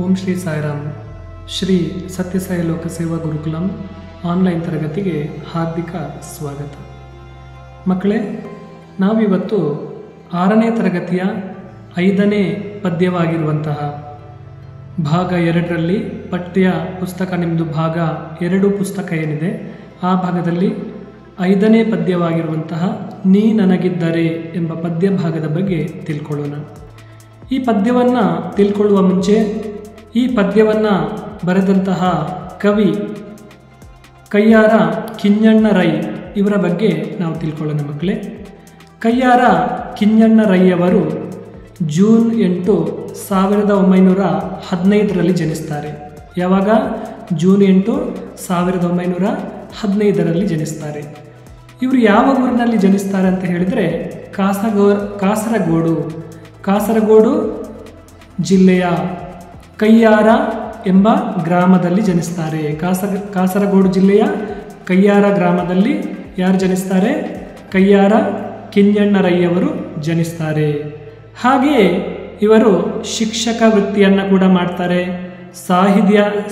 ಓಂ ಶ್ರೀ ಸಾಯಿರಾಮ್. ಶ್ರೀ ಸತ್ಯಸಾಯಿ ಲೋಕಸೇವಾ ಗುರುಕುಲಂ ಆನ್ಲೈನ್ ತರಗತಿಗೆ ಹಾರ್ದಿಕ ಸ್ವಾಗತ. ಮಕ್ಕಳೇ, ನಾವಿವತ್ತು 6ನೇ ತರಗತಿಯ 5ನೇ ಪದ್ಯವಾಗಿರುವಂತಹ ಭಾಗ 2ರಲ್ಲಿ ಪಠ್ಯ ಪುಸ್ತಕ ನಿಮ್ಮದು ಭಾಗ 2 ಪುಸ್ತಕ ಏನಿದೆ ಆ ಭಾಗದಲ್ಲಿ 5ನೇ ಪದ್ಯವಾಗಿರುವಂತಹ ನೀ ನನಗಿದ್ದರೆ ಎಂಬ ಪದ್ಯ ಭಾಗದ ಬಗ್ಗೆ ತಿಳ್ಕೊಳ್ಳೋಣ. ಈ ಪದ್ಯವನ್ನು ತಿಳ್ಕೊಳ್ಳುವ ಮುಂಚೆ ಈ ಪದ್ಯವನ್ನು ಬರೆದಂತಹ ಕವಿ ಕಯ್ಯಾರ ಕಿಞ್ಞಣ್ಣ ರೈ ಇವರ ಬಗ್ಗೆ ನಾವು ತಿಳ್ಕೊಳ್ಳೋಣ ಮಕ್ಕಳೇ. ಕಯ್ಯಾರ ಕಿಞ್ಞಣ್ಣ ರೈಯವರು ಜೂನ್ 8, 1915ರಲ್ಲಿ ಜನಿಸ್ತಾರೆ. ಯಾವಾಗ? ಜೂನ್ 8, 1915ರಲ್ಲಿ ಜನಿಸ್ತಾರೆ. ಇವರು ಯಾವ ಊರಿನಲ್ಲಿ ಜನಿಸ್ತಾರೆ ಅಂತ ಹೇಳಿದರೆ ಕಾಸರಗೋಡು ಜಿಲ್ಲೆಯ ಕಯ್ಯಾರ ಎಂಬ ಗ್ರಾಮದಲ್ಲಿ ಜನಿಸ್ತಾರೆ. ಕಾಸರಗೋಡು ಜಿಲ್ಲೆಯ ಕಯ್ಯಾರ ಗ್ರಾಮದಲ್ಲಿ ಯಾರು ಜನಿಸ್ತಾರೆ? ಕಯ್ಯಾರ ಕಿಞ್ಞಣ್ಣ ರೈಯವರು ಜನಿಸ್ತಾರೆ. ಹಾಗೆಯೇ ಇವರು ಶಿಕ್ಷಕ ವೃತ್ತಿಯನ್ನು ಕೂಡ ಮಾಡ್ತಾರೆ.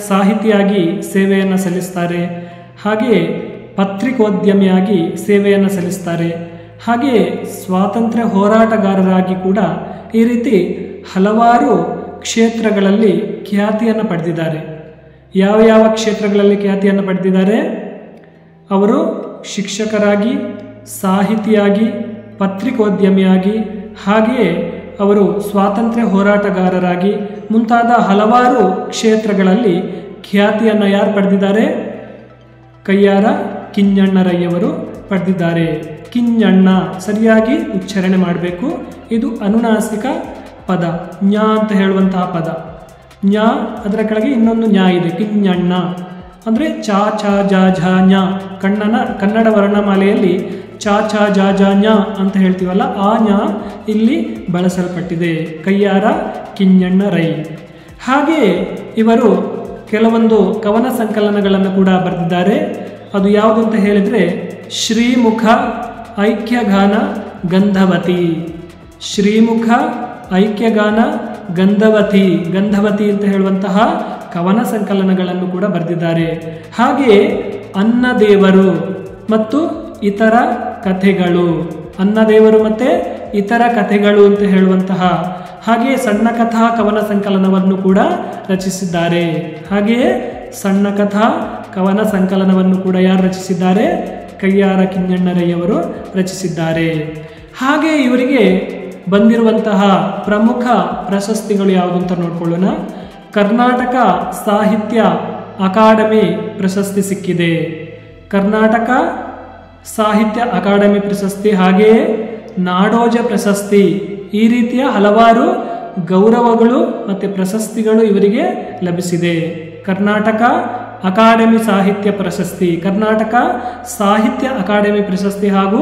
ಸಾಹಿತಿಯಾಗಿ ಸೇವೆಯನ್ನು ಸಲ್ಲಿಸ್ತಾರೆ. ಹಾಗೆಯೇ ಪತ್ರಿಕೋದ್ಯಮಿಯಾಗಿ ಸೇವೆಯನ್ನು ಸಲ್ಲಿಸ್ತಾರೆ. ಹಾಗೆಯೇ ಸ್ವಾತಂತ್ರ್ಯ ಹೋರಾಟಗಾರರಾಗಿ ಕೂಡ ಈ ರೀತಿ ಹಲವಾರು ಕ್ಷೇತ್ರಗಳಲ್ಲಿ ಖ್ಯಾತಿಯನ್ನು ಪಡೆದಿದ್ದಾರೆ. ಯಾವ ಕ್ಷೇತ್ರಗಳಲ್ಲಿ ಖ್ಯಾತಿಯನ್ನು ಪಡೆದಿದ್ದಾರೆ? ಅವರು ಶಿಕ್ಷಕರಾಗಿ, ಸಾಹಿತಿಯಾಗಿ, ಪತ್ರಿಕೋದ್ಯಮಿಯಾಗಿ, ಹಾಗೆಯೇ ಅವರು ಸ್ವಾತಂತ್ರ್ಯ ಹೋರಾಟಗಾರರಾಗಿ ಮುಂತಾದ ಹಲವಾರು ಕ್ಷೇತ್ರಗಳಲ್ಲಿ ಖ್ಯಾತಿಯನ್ನು ಯಾರು ಪಡೆದಿದ್ದಾರೆ? ಕಯ್ಯಾರ ಕಿಞ್ಞಣ್ಣ ರೈಯವರು ಪಡೆದಿದ್ದಾರೆ. ಕಿಞ್ಞಣ್ಣ ಸರಿಯಾಗಿ ಉಚ್ಚಾರಣೆ ಮಾಡಬೇಕು. ಇದು ಅನುನಾಸಿಕ ಪದ, ಞ ಅಂತ ಹೇಳುವಂತಹ ಪದ. ಞ ಅದರ ಕೆಳಗೆ ಇನ್ನೊಂದು ಞ ಇದೆ, ಕಿಞ್ಞಣ್ಣ ಅಂದರೆ ಚ ಛ ಜ ಝ ಞ. ಕನ್ನಡ ವರ್ಣಮಾಲೆಯಲ್ಲಿ ಚ ಛ ಜ ಝ ಞ ಅಂತ ಹೇಳ್ತೀವಲ್ಲ, ಆ ಞ ಇಲ್ಲಿ ಬಳಸಲ್ಪಟ್ಟಿದೆ. ಕಯ್ಯಾರ ಕಿಞ್ಞಣ್ಣ ರೈ. ಹಾಗೆಯೇ ಇವರು ಕೆಲವೊಂದು ಕವನ ಸಂಕಲನಗಳನ್ನು ಕೂಡ ಬರೆದಿದ್ದಾರೆ. ಅದು ಯಾವುದು ಅಂತ ಹೇಳಿದರೆ ಶ್ರೀಮುಖ ಐಕ್ಯಗಾನ ಗಂಧವತಿ. ಶ್ರೀಮುಖ ಐಕ್ಯಗಾನ ಗಂಧವತಿ ಅಂತ ಹೇಳುವಂತಹ ಕವನ ಸಂಕಲನಗಳನ್ನು ಕೂಡ ಬರೆದಿದ್ದಾರೆ. ಹಾಗೆಯೇ ಅನ್ನದೇವರು ಮತ್ತು ಇತರ ಕಥೆಗಳು, ಅನ್ನದೇವರು ಮತ್ತು ಇತರ ಕಥೆಗಳು ಅಂತ ಹೇಳುವಂತಹ ಹಾಗೆಯೇ ಸಣ್ಣ ಕಥಾ ಕವನ ಸಂಕಲನವನ್ನು ಕೂಡ ರಚಿಸಿದ್ದಾರೆ. ಹಾಗೆಯೇ ಸಣ್ಣ ಕಥಾ ಕವನ ಸಂಕಲನವನ್ನು ಕೂಡ ಯಾರು ರಚಿಸಿದ್ದಾರೆ? ಕಯ್ಯಾರ ಕಿಞ್ಞಣ್ಣ ರೈಯವರು ರಚಿಸಿದ್ದಾರೆ. ಹಾಗೆ ಇವರಿಗೆ ಬಂದಿರುವಂತಹ ಪ್ರಮುಖ ಪ್ರಶಸ್ತಿಗಳು ಯಾವುದು ಅಂತ ನೋಡ್ಕೊಳ್ಳೋಣ. ಕರ್ನಾಟಕ ಸಾಹಿತ್ಯ ಅಕಾಡೆಮಿ ಪ್ರಶಸ್ತಿ ಸಿಕ್ಕಿದೆ. ಕರ್ನಾಟಕ ಸಾಹಿತ್ಯ ಅಕಾಡೆಮಿ ಪ್ರಶಸ್ತಿ, ಹಾಗೆಯೇ ನಾಡೋಜ ಪ್ರಶಸ್ತಿ, ಈ ರೀತಿಯ ಹಲವಾರು ಗೌರವಗಳು ಮತ್ತು ಪ್ರಶಸ್ತಿಗಳು ಇವರಿಗೆ ಲಭಿಸಿದೆ. ಕರ್ನಾಟಕ ಅಕಾಡೆಮಿ ಸಾಹಿತ್ಯ ಪ್ರಶಸ್ತಿ, ಕರ್ನಾಟಕ ಸಾಹಿತ್ಯ ಅಕಾಡೆಮಿ ಪ್ರಶಸ್ತಿ ಹಾಗೂ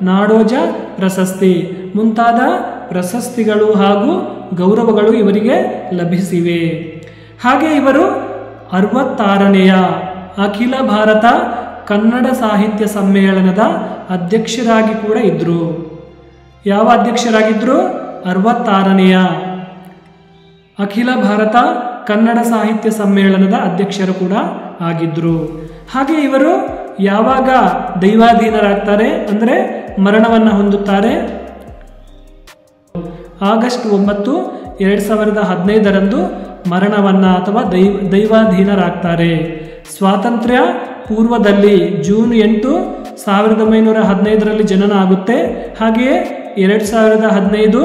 ನಾಡೋಜ ಪ್ರಶಸ್ತಿ ಮುಂತಾದ ಪ್ರಶಸ್ತಿಗಳು ಹಾಗೂ ಗೌರವಗಳು ಇವರಿಗೆ ಲಭಿಸಿವೆ. ಹಾಗೆ ಇವರು 66ನೆಯ ಅಖಿಲ ಭಾರತ ಕನ್ನಡ ಸಾಹಿತ್ಯ ಸಮ್ಮೇಳನದ ಅಧ್ಯಕ್ಷರಾಗಿ ಕೂಡ ಇದ್ದರು. ಯಾವ ಅಧ್ಯಕ್ಷರಾಗಿದ್ದರು? 66ನೆಯ ಅಖಿಲ ಭಾರತ ಕನ್ನಡ ಸಾಹಿತ್ಯ ಸಮ್ಮೇಳನದ ಅಧ್ಯಕ್ಷರು ಕೂಡ ಆಗಿದ್ದರು. ಹಾಗೆ ಇವರು ಯಾವಾಗ ದೈವಾಧೀನರಾಗ್ತಾರೆ ಅಂದರೆ ಮರಣವನ್ನು ಹೊಂದುತ್ತಾರೆ? ಆಗಸ್ಟ್ 9, 2015ರಂದು ಮರಣವನ್ನು ಅಥವಾ ದೈವಾಧೀನರಾಗ್ತಾರೆ. ಸ್ವಾತಂತ್ರ್ಯ ಪೂರ್ವದಲ್ಲಿ ಜೂನ್ 8, 1915ರಲ್ಲಿ ಜನನ ಆಗುತ್ತೆ. ಹಾಗೆಯೇ 2015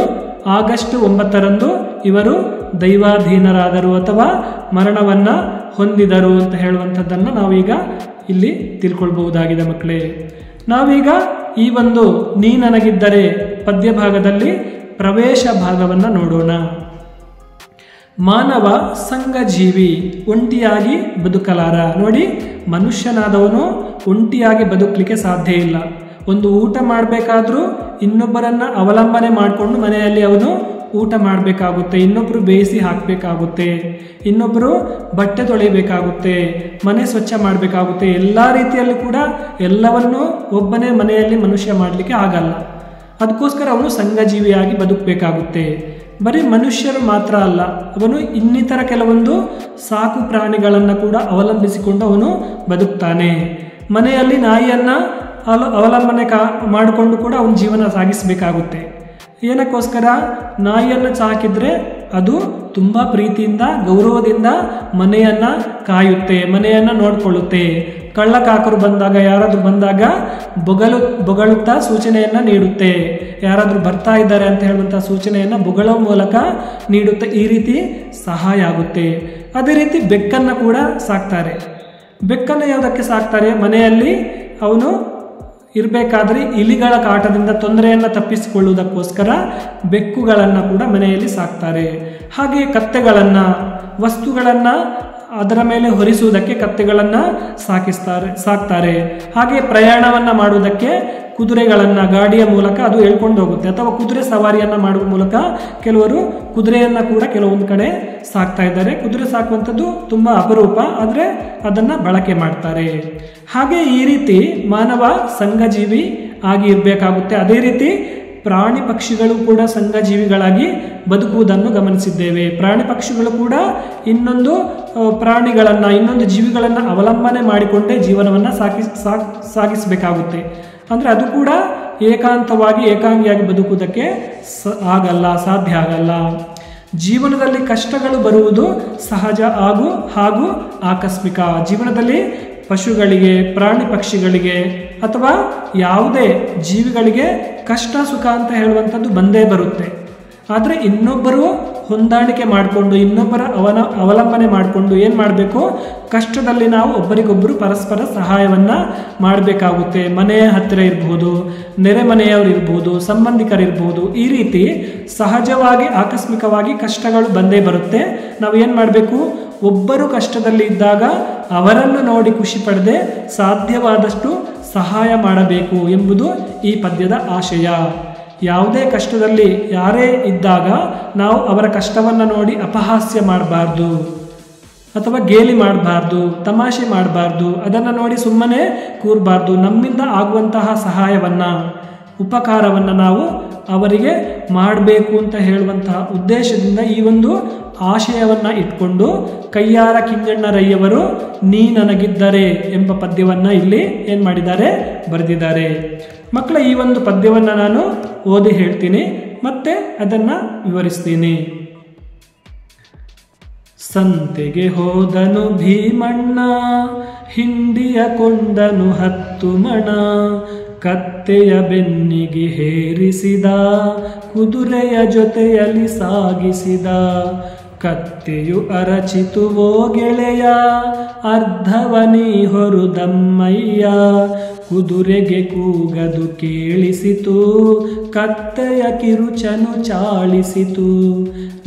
ಆಗಸ್ಟ್ 9ರಂದು ಇವರು ದೈವಾಧೀನರಾದರು ಅಥವಾ ಮರಣವನ್ನು ಹೊಂದಿದರು ಅಂತ ಹೇಳುವಂಥದ್ದನ್ನು ನಾವೀಗ ಇಲ್ಲಿ ತಿಳ್ಕೊಳ್ಬಹುದಾಗಿದೆ ಮಕ್ಕಳೇ. ನಾವೀಗ ಈ ಒಂದು ನೀ ನನಗಿದ್ದರೆ ಪದ್ಯ ಭಾಗದಲ್ಲಿ ಪ್ರವೇಶ ಭಾಗವನ್ನು ನೋಡೋಣ. ಮಾನವ ಸಂಘಜೀವಿ, ಒಂಟಿಯಾಗಿ ಬದುಕಲಾರ. ನೋಡಿ, ಮನುಷ್ಯನಾದವನು ಒಂಟಿಯಾಗಿ ಬದುಕಲಿಕ್ಕೆ ಸಾಧ್ಯ ಇಲ್ಲ. ಒಂದು ಊಟ ಮಾಡಬೇಕಾದ್ರೂ ಇನ್ನೊಬ್ಬರನ್ನು ಅವಲಂಬನೆ ಮಾಡಿಕೊಂಡು ಮನೆಯಲ್ಲಿ ಅವನು ಊಟ ಮಾಡಬೇಕಾಗುತ್ತೆ, ಇನ್ನೊಬ್ಬರು ಬೇಯಿಸಿ ಹಾಕಬೇಕಾಗುತ್ತೆ, ಇನ್ನೊಬ್ಬರು ಬಟ್ಟೆ ತೊಳಿಬೇಕಾಗುತ್ತೆ, ಮನೆ ಸ್ವಚ್ಛ ಮಾಡಬೇಕಾಗುತ್ತೆ. ಎಲ್ಲ ರೀತಿಯಲ್ಲೂ ಕೂಡ ಎಲ್ಲವನ್ನೂ ಒಬ್ಬನೇ ಮನೆಯಲ್ಲಿ ಮನುಷ್ಯ ಮಾಡಲಿಕ್ಕೆ ಆಗಲ್ಲ. ಅದಕ್ಕೋಸ್ಕರ ಅವನು ಸಂಘಜೀವಿಯಾಗಿ ಬದುಕಬೇಕಾಗುತ್ತೆ. ಬರೀ ಮನುಷ್ಯರು ಮಾತ್ರ ಅಲ್ಲ, ಅವನು ಇನ್ನಿತರ ಕೆಲವೊಂದು ಸಾಕು ಪ್ರಾಣಿಗಳನ್ನು ಕೂಡ ಅವಲಂಬಿಸಿಕೊಂಡು ಅವನು ಬದುಕ್ತಾನೆ. ಮನೆಯಲ್ಲಿ ನಾಯಿಯನ್ನು ಅವಲಂಬನೆ ಮಾಡಿಕೊಂಡು ಕೂಡ ಅವನ ಜೀವನ ಸಾಗಿಸಬೇಕಾಗುತ್ತೆ. ಏನಕ್ಕೋಸ್ಕರ? ನಾಯಿಯನ್ನು ಸಾಕಿದ್ರೆ ಅದು ತುಂಬ ಪ್ರೀತಿಯಿಂದ ಗೌರವದಿಂದ ಮನೆಯನ್ನು ಕಾಯುತ್ತೆ, ಮನೆಯನ್ನು ನೋಡಿಕೊಳ್ಳುತ್ತೆ. ಕಳ್ಳಕಾಕರು ಬಂದಾಗ, ಯಾರಾದರೂ ಬಂದಾಗ ಬೊಗಳುತ್ತಾ ಸೂಚನೆಯನ್ನು ನೀಡುತ್ತೆ. ಯಾರಾದರೂ ಬರ್ತಾ ಇದ್ದಾರೆ ಅಂತ ಹೇಳುವಂಥ ಸೂಚನೆಯನ್ನು ಬೊಗಳ ಮೂಲಕ ನೀಡುತ್ತೆ. ಈ ರೀತಿ ಸಹಾಯ ಆಗುತ್ತೆ. ಅದೇ ರೀತಿ ಬೆಕ್ಕನ್ನು ಕೂಡ ಸಾಕ್ತಾರೆ. ಬೆಕ್ಕನ್ನು ಯಾವುದಕ್ಕೆ ಸಾಕ್ತಾರೆ? ಮನೆಯಲ್ಲಿ ಅವನು ಇರಬೇಕಾದ್ರೆ ಇಲಿಗಳ ಕಾಟದಿಂದ ತೊಂದರೆಯನ್ನು ತಪ್ಪಿಸಿಕೊಳ್ಳುವುದಕ್ಕೋಸ್ಕರ ಬೆಕ್ಕುಗಳನ್ನು ಕೂಡ ಮನೆಯಲ್ಲಿ ಸಾಕ್ತಾರೆ. ಹಾಗೆ ಕತ್ತೆಗಳನ್ನು, ವಸ್ತುಗಳನ್ನು ಅದರ ಮೇಲೆ ಹೊರಿಸುವುದಕ್ಕೆ ಕತ್ತೆಗಳನ್ನು ಸಾಕ್ತಾರೆ. ಹಾಗೆ ಪ್ರಯಾಣವನ್ನು ಮಾಡುವುದಕ್ಕೆ ಕುದುರೆಗಳನ್ನು ಗಾಡಿಯ ಮೂಲಕ ಅದು ಹೇಳ್ಕೊಂಡು ಹೋಗುತ್ತೆ. ಅಥವಾ ಕುದುರೆ ಸವಾರಿಯನ್ನು ಮಾಡುವ ಮೂಲಕ ಕೆಲವರು ಕುದುರೆಯನ್ನು ಕೂಡ ಕೆಲವೊಂದು ಕಡೆ ಸಾಕ್ತಾ ಇದ್ದಾರೆ. ಕುದುರೆ ಸಾಕುವಂಥದ್ದು ತುಂಬ ಅಪರೂಪ, ಆದರೆ ಅದನ್ನು ಬಳಕೆ ಮಾಡ್ತಾರೆ. ಹಾಗೆ ಈ ರೀತಿ ಮಾನವ ಸಂಘಜೀವಿ ಆಗಿ ಇರಬೇಕಾಗುತ್ತೆ. ಅದೇ ರೀತಿ ಪ್ರಾಣಿ ಪಕ್ಷಿಗಳು ಕೂಡ ಸಂಘಜೀವಿಗಳಾಗಿ ಬದುಕುವುದನ್ನು ಗಮನಿಸಿದ್ದೇವೆ. ಪ್ರಾಣಿ ಪಕ್ಷಿಗಳು ಕೂಡ ಇನ್ನೊಂದು ಪ್ರಾಣಿಗಳನ್ನು, ಇನ್ನೊಂದು ಜೀವಿಗಳನ್ನು ಅವಲಂಬನೆ ಮಾಡಿಕೊಂಡೇ ಜೀವನವನ್ನು ಸಾಗಿಸಬೇಕಾಗುತ್ತೆ. ಅಂದರೆ ಅದು ಕೂಡ ಏಕಾಂತವಾಗಿ ಏಕಾಂಗಿಯಾಗಿ ಬದುಕುವುದಕ್ಕೆ ಸಾಧ್ಯ ಆಗಲ್ಲ. ಜೀವನದಲ್ಲಿ ಕಷ್ಟಗಳು ಬರುವುದು ಸಹಜ ಹಾಗೂ ಆಕಸ್ಮಿಕ. ಜೀವನದಲ್ಲಿ ಪಶುಗಳಿಗೆ, ಪ್ರಾಣಿ ಪಕ್ಷಿಗಳಿಗೆ ಅಥವಾ ಯಾವುದೇ ಜೀವಿಗಳಿಗೆ ಕಷ್ಟ ಸುಖ ಅಂತ ಹೇಳುವಂಥದ್ದು ಬಂದೇ ಬರುತ್ತೆ. ಆದರೆ ಇನ್ನೊಬ್ಬರು ಹೊಂದಾಣಿಕೆ ಮಾಡಿಕೊಂಡು, ಇನ್ನೊಬ್ಬರ ಅವಲಂಬನೆ ಮಾಡಿಕೊಂಡು ಏನು ಮಾಡಬೇಕು? ಕಷ್ಟದಲ್ಲಿ ನಾವು ಒಬ್ಬರಿಗೊಬ್ಬರು ಪರಸ್ಪರ ಸಹಾಯವನ್ನು ಮಾಡಬೇಕಾಗುತ್ತೆ. ಮನೆಯ ಹತ್ತಿರ ಇರ್ಬೋದು, ನೆರೆ ಮನೆಯವರು ಇರ್ಬೋದು, ಸಂಬಂಧಿಕರಿರ್ಬೋದು. ಈ ರೀತಿ ಸಹಜವಾಗಿ ಆಕಸ್ಮಿಕವಾಗಿ ಕಷ್ಟಗಳು ಬಂದೇ ಬರುತ್ತೆ. ನಾವು ಏನು ಮಾಡಬೇಕು? ಒಬ್ಬರು ಕಷ್ಟದಲ್ಲಿ ಇದ್ದಾಗ ಅವರನ್ನು ನೋಡಿ ಖುಷಿ ಪಡದೆ ಸಾಧ್ಯವಾದಷ್ಟು ಸಹಾಯ ಮಾಡಬೇಕು ಎಂಬುದು ಈ ಪದ್ಯದ ಆಶಯ. ಯಾವುದೇ ಕಷ್ಟದಲ್ಲಿ ಯಾರೇ ಇದ್ದಾಗ ನಾವು ಅವರ ಕಷ್ಟವನ್ನು ನೋಡಿ ಅಪಹಾಸ್ಯ ಮಾಡಬಾರ್ದು ಅಥವಾ ಗೇಲಿ ಮಾಡಬಾರ್ದು, ತಮಾಷೆ ಮಾಡಬಾರ್ದು, ಅದನ್ನು ನೋಡಿ ಸುಮ್ಮನೆ ಕೂರಬಾರ್ದು. ನಮ್ಮಿಂದ ಆಗುವಂತಹ ಸಹಾಯವನ್ನು, ಉಪಕಾರವನ್ನು ನಾವು ಅವರಿಗೆ ಮಾಡಬೇಕು ಅಂತ ಹೇಳುವಂತಹ ಉದ್ದೇಶದಿಂದ ಈ ಒಂದು ಆಶಯವನ್ನು ಇಟ್ಕೊಂಡು ಕಯ್ಯಾರ ಕಿಂಜಣ್ಣರಯ್ಯವರು ನೀ ನನಗಿದ್ದರೆ ಎಂಬ ಪದ್ಯವನ್ನು ಇಲ್ಲಿ ಏನು ಮಾಡಿದ್ದಾರೆ? ಬರೆದಿದ್ದಾರೆ. ಮಕ್ಕಳ, ಈ ಒಂದು ಪದ್ಯವನ್ನು ನಾನು ಓದಿ ಹೇಳ್ತೀನಿ, ಮತ್ತೆ ಅದನ್ನು ವಿವರಿಸ್ತೀನಿ. ಸಂತೆಗೆ ಹೋದನು ಭೀಮಣ್ಣ, ಹಿಂಡಿಯ ಕೊಂಡನು 10 ಮಣ, ಕತ್ತೆಯ ಬೆನ್ನಿಗೆ ಹೇರಿಸಿದ, ಕುದುರೆಯ ಜೊತೆಯಲ್ಲಿ ಸಾಗಿಸಿದ. ಕತ್ತೆಯು ಅರಚಿತುವೋ ಗೆಳೆಯ, ಅರ್ಧವನಿ ಹೊರುದಮ್ಮಯ್ಯ, ಕುದುರೆಗೆ ಕೂಗದು ಕೇಳಿಸಿತು, ಕತ್ತೆಯ ಕಿರುಚನು ಚಾಳಿಸಿತು.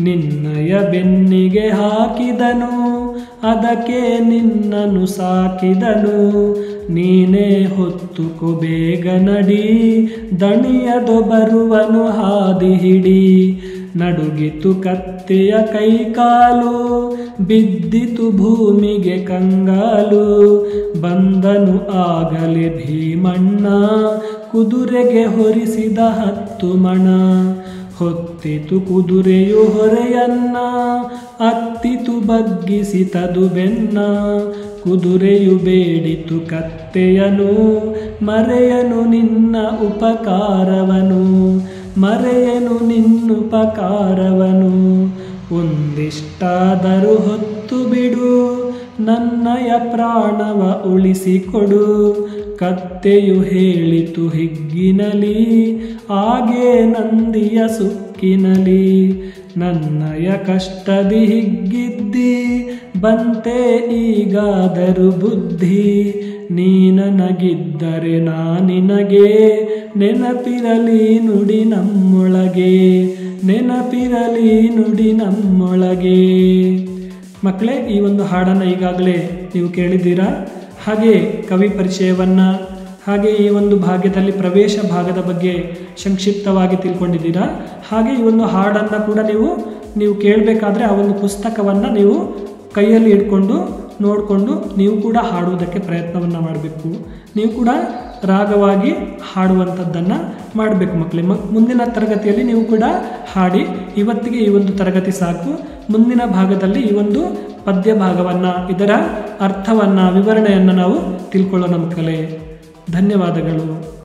ನಿನ್ನಯ ಬೆನ್ನಿಗೆ ಹಾಕಿದನು, ಅದಕ್ಕೆ ನಿನ್ನನು ಸಾಕಿದನು, ನೀನೇ ಹೊತ್ತುಕೊ ಬೇಗ ನಡಿ, ದಣಿಯದು ಬರುವನು ಹಾದಿ ಹಿಡಿ. ನಡುಗಿತು ಕತ್ತೆಯ ಕೈಕಾಲು, ಬಿದ್ದಿತು ಭೂಮಿಗೆ ಕಂಗಾಲು. ಬಂದನು ಆಗಲೇ ಭೀಮಣ್ಣ, ಕುದುರೆಗೆ ಹೊರಿಸಿದ 10 ಮಣ. ಹೊತ್ತಿತು ಕುದುರೆಯು ಹೊರೆಯನ್ನ, ಅತ್ತಿತು ಬಗ್ಗಿಸಿತದು ಬೆನ್ನ. ಕುದುರೆಯು ಬೇಡಿತು ಕತ್ತೆಯನು, ಮರೆಯನು ನಿನ್ನ ಉಪಕಾರವನು, ಮರೆಯನು ನಿನ್ನುಪಕಾರವನು. ಒಂದಿಷ್ಟಾದರೂ ಹೊತ್ತು ಬಿಡು, ನನ್ನಯ ಪ್ರಾಣವ ಉಳಿಸಿಕೊಡು. ಕತ್ತೆಯು ಹೇಳಿತು ಹಿಗ್ಗಿನಲಿ, ಆಗೇ ನಂದಿಯ ಸುಕ್ಕಿನಲಿ. ನನ್ನಯ ಕಷ್ಟದಿ ಹಿಗ್ಗಿದ್ದಿ, ಬಂತೆ ಈಗಾದರೂ ಬುದ್ಧಿ. ನೀ ನನಗಿದ್ದರೆ ನಾನಿನಗೆ, ನೆನಪಿರಲಿ ನುಡಿ ನಮ್ಮೊಳಗೆ, ನೆನಪಿರಲಿ ನುಡಿ ನಮ್ಮೊಳಗೆ. ಮಕ್ಕಳೇ, ಈ ಒಂದು ಹಾಡನ್ನು ಈಗಾಗಲೇ ನೀವು ಕೇಳಿದ್ದೀರಾ. ಹಾಗೆ ಕವಿ ಪರಿಚಯವನ್ನು, ಹಾಗೆ ಈ ಒಂದು ಭಾಗ್ಯದಲ್ಲಿ ಪ್ರವೇಶ ಭಾಗದ ಬಗ್ಗೆ ಸಂಕ್ಷಿಪ್ತವಾಗಿ ತಿಳ್ಕೊಂಡಿದ್ದೀರಾ. ಹಾಗೆ ಈ ಒಂದು ಹಾಡನ್ನು ಕೂಡ ನೀವು ಕೇಳಬೇಕಾದ್ರೆ ಆ ಒಂದು ಪುಸ್ತಕವನ್ನು ನೀವು ಕೈಯಲ್ಲಿ ಇಟ್ಕೊಂಡು ನೋಡಿಕೊಂಡು ನೀವು ಕೂಡ ಹಾಡುವುದಕ್ಕೆ ಪ್ರಯತ್ನವನ್ನು ಮಾಡಬೇಕು. ನೀವು ಕೂಡ ರಾಗವಾಗಿ ಹಾಡುವಂಥದ್ದನ್ನು ಮಾಡಬೇಕು ಮಕ್ಕಳೇ. ಮುಂದಿನ ತರಗತಿಯಲ್ಲಿ ನೀವು ಕೂಡ ಹಾಡಿ. ಇವತ್ತಿಗೆ ಈ ಒಂದು ತರಗತಿ ಸಾಕು. ಮುಂದಿನ ಭಾಗದಲ್ಲಿ ಈ ಒಂದು ಪದ್ಯ ಭಾಗವನ್ನು, ಇದರ ಅರ್ಥವನ್ನು, ವಿವರಣೆಯನ್ನು ನಾವು ತಿಳ್ಕೊಳ್ಳೋಣ ಮಕ್ಕಳೇ. ಧನ್ಯವಾದಗಳು.